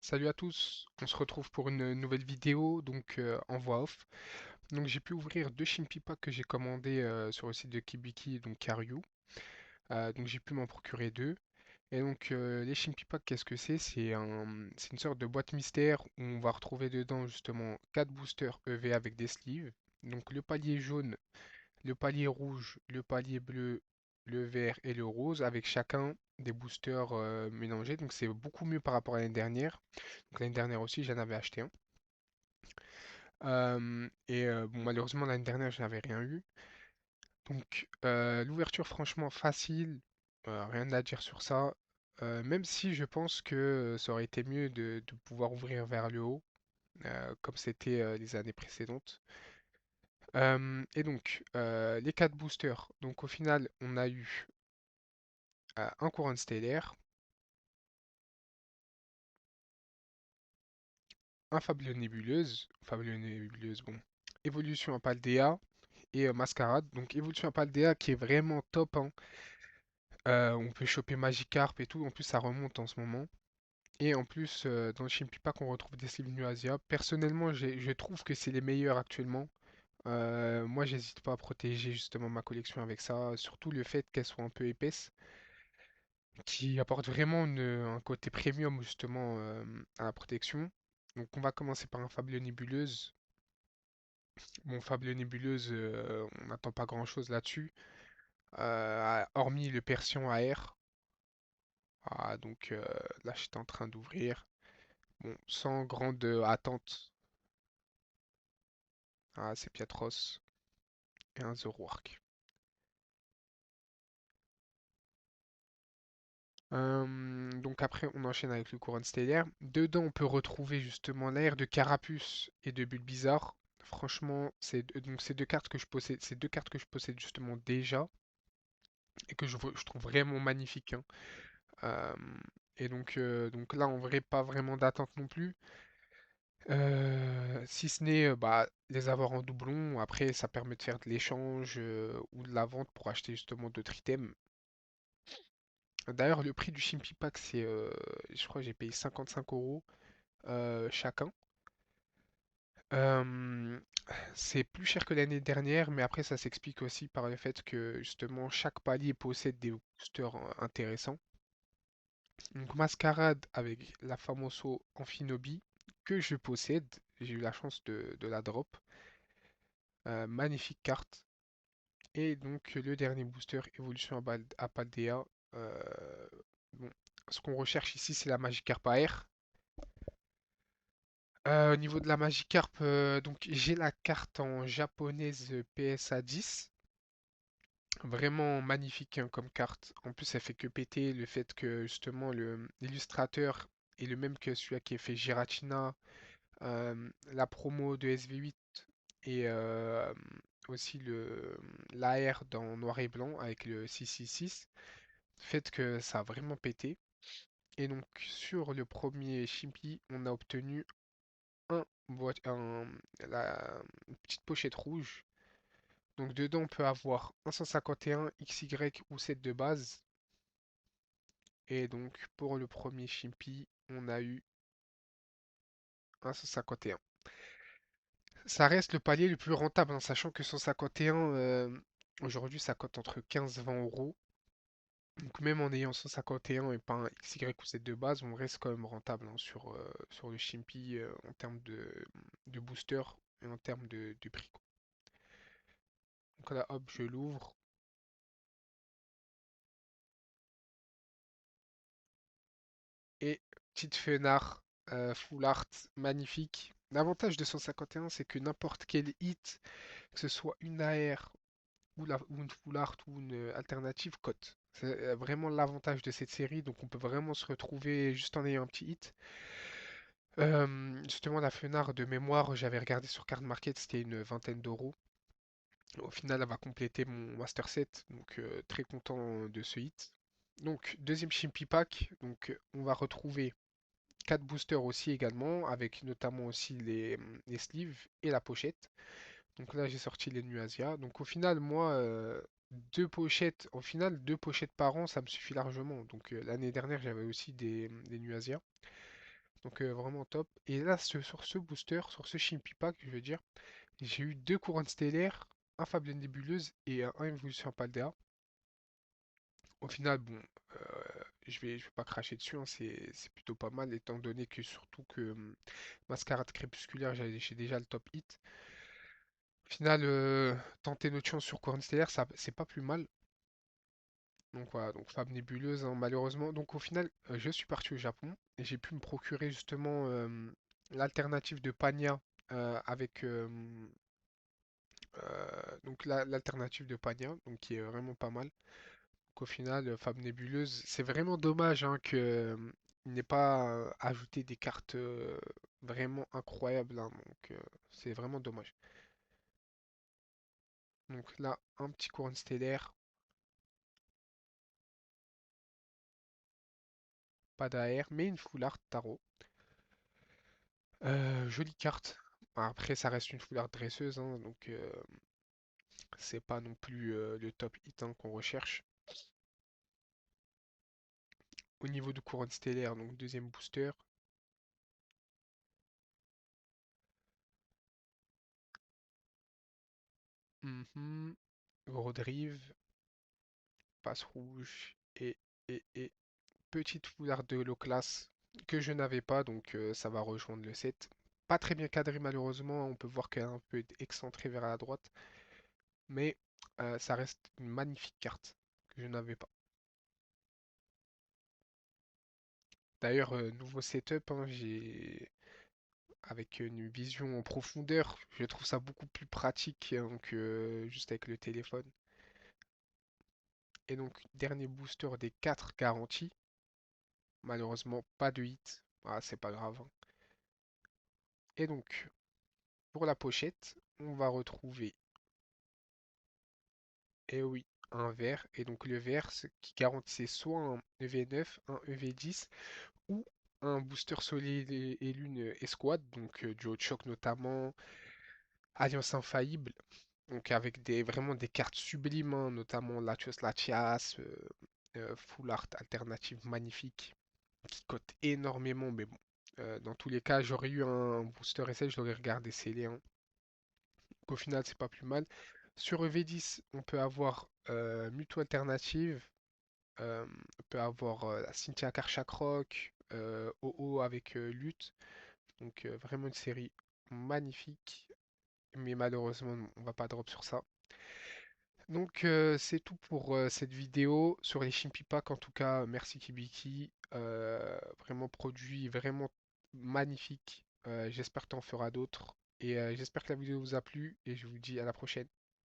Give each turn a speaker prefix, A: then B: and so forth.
A: Salut à tous, on se retrouve pour une nouvelle vidéo en voix off. Donc j'ai pu ouvrir deux Chimpy Packs que j'ai commandés sur le site de Kibiki, donc Karyu. Donc j'ai pu m'en procurer deux. Les Chimpy Packs, qu'est-ce que c'est? C'est une sorte de boîte mystère où on va retrouver dedans justement 4 boosters EV avec des sleeves. Donc le palier jaune, le palier rouge, le palier bleu, le vert et le rose avec chacun des boosters mélangés. Donc c'est beaucoup mieux par rapport à l'année dernière. Donc l'année dernière aussi, j'en avais acheté un. Bon, malheureusement, l'année dernière, je n'avais rien eu. L'ouverture, franchement, facile. Rien à dire sur ça. Même si je pense que ça aurait été mieux de pouvoir ouvrir vers le haut, comme c'était les années précédentes. Les 4 boosters. Donc, au final, on a eu un courant stellaire, un Fabuleux nébuleuse, bon, évolution à Paldea et Mascarade. Donc, évolution à Paldea qui est vraiment top, hein. On peut choper Magikarp et tout. En plus, ça remonte en ce moment. Et en plus, dans le Chimpipak, on retrouve des Sleeve Asia. Personnellement, je trouve que c'est les meilleurs actuellement. Moi, j'hésite pas à protéger justement ma collection avec ça. Surtout le fait qu'elle soit un peu épaisse, qui apporte vraiment un côté premium justement à la protection. Donc, on va commencer par un Fabuleux Nébuleuse. Bon, Fabuleux Nébuleuse, on n'attend pas grand-chose là-dessus. Hormis le Persian AR. Là, j'étais en train d'ouvrir. Bon, sans grande attente. C'est Piatros et un Zoroark. Donc après, on enchaîne avec le Couronne Stellaire. Dedans, on peut retrouver justement l'air de Carapuce et de Bulbizarre. Franchement, c'est deux cartes que je possède, c'est deux cartes que je possède justement déjà et que je trouve vraiment magnifiques, hein. Euh, donc là, en vrai, pas vraiment d'attente non plus. Si ce n'est les avoir en doublon, après ça permet de faire de l'échange ou de la vente pour acheter justement d'autres items. D'ailleurs, le prix du Chimpy Pack, je crois que j'ai payé 55 euros chacun. Euh, c'est plus cher que l'année dernière, mais après ça s'explique aussi par le fait que justement chaque palier possède des boosters intéressants. Donc Mascarade avec la Famoso Amphinobi que je possède, j'ai eu la chance de la drop. Magnifique carte. Et donc le dernier booster, évolution à Paldea. Euh, bon, Ce qu'on recherche ici, c'est la Magikarp AR. Au niveau de la Magikarp, donc j'ai la carte en japonaise PSA 10. Vraiment magnifique, hein, comme carte. En plus, elle fait que péter le fait que justement l'illustrateur est le même que celui qui a fait Giratina, la promo de SV8 et aussi l'AR dans noir et blanc avec le 666. Fait que ça a vraiment pété. Et donc sur le premier Chimpy, on a obtenu un, une petite pochette rouge. Donc dedans, on peut avoir un 151 XY ou 7 de base. Et donc pour le premier Chimpy, on a eu un 151. Ça reste le palier le plus rentable, en sachant que 151, aujourd'hui, ça cote entre 15 et 20 euros. Donc même en ayant 151 et pas un XY ou Z de base, on reste quand même rentable, hein, sur le Chimpy en termes de booster et en termes de prix, quoi. Donc là, hop, je l'ouvre. Et petite fenard full art magnifique. L'avantage de 151, c'est que n'importe quel hit, que ce soit une AR ou une full art ou une alternative, cote. C'est vraiment l'avantage de cette série, donc on peut vraiment se retrouver juste en ayant un petit hit. Justement, la Fenard de mémoire, j'avais regardé sur Card Market, c'était une vingtaine d'euros. Au final, elle va compléter mon Master Set, donc très content de ce hit. Donc, deuxième Chimpy Pack, donc on va retrouver 4 boosters aussi également, avec notamment aussi les sleeves et la pochette. Donc là, j'ai sorti les Nuasia. Donc au final, moi, deux pochettes par an, ça me suffit largement. Donc l'année dernière, j'avais aussi des Nuasia. Donc vraiment top. Et là, sur ce booster, sur ce Chimpy Pack, je veux dire, j'ai eu deux couronnes stellaires, un Fable Nébuleuse et un Évolution Paldea. Au final, bon, je vais pas cracher dessus, hein, c'est plutôt pas mal, étant donné que surtout que Mascarade Crépusculaire, j'ai déjà le top hit. Au final, tenter notre chance sur couronne stellaire, ça, c'est pas plus mal. Donc voilà, donc Fable Nébuleuse, hein, malheureusement. Donc au final, je suis parti au Japon et j'ai pu me procurer justement l'alternative de Pania avec donc l'alternative de Pania, donc qui est vraiment pas mal. Donc au final, Fable Nébuleuse, c'est vraiment dommage hein, que il n'ait pas ajouté des cartes vraiment incroyables, hein, donc c'est vraiment dommage. Donc là, un petit couronne stellaire, pas d'AR, mais une full art tarot. Jolie carte. Après, ça reste une full art dresseuse, hein, donc c'est pas non plus le top hit hein, qu'on recherche. Au niveau du couronne stellaire, donc deuxième booster. Mhm. Gros drive, passe rouge et petite foulard de low class que je n'avais pas, donc ça va rejoindre le set. Pas très bien cadré malheureusement, on peut voir qu'elle est un peu excentrée vers la droite, mais ça reste une magnifique carte que je n'avais pas. D'ailleurs, nouveau setup, hein, j'ai avec une vision en profondeur, je trouve ça beaucoup plus pratique hein, que juste avec le téléphone. Et donc, dernier booster des 4 garanties. Malheureusement, pas de hit. Ah, c'est pas grave, hein. Et donc, pour la pochette, on va retrouver, eh oui, un vert. Et donc, le vert, ce qui garantissait soit un EV9, un EV10 ou un booster Soleil et Lune Escouade. Donc, duo de choc notamment, Alliance Infaillible. Donc avec vraiment des cartes sublimes, hein, notamment Latios Latias, Full Art alternative magnifique, qui cote énormément, mais bon. Dans tous les cas, j'aurais eu un booster essai, je l'aurais regardé scellé, hein. Donc, au final, c'est pas plus mal. Sur EV10, on peut avoir Muto Alternative, on peut avoir la Cynthia Karchakroc, OO avec Lutte. Donc vraiment une série magnifique, mais malheureusement, non, on va pas drop sur ça. Donc c'est tout pour cette vidéo sur les Chimpy Pack. En tout cas, merci Kibiki. Vraiment produit vraiment magnifique. J'espère que tu en feras d'autres. Et j'espère que la vidéo vous a plu et je vous dis à la prochaine.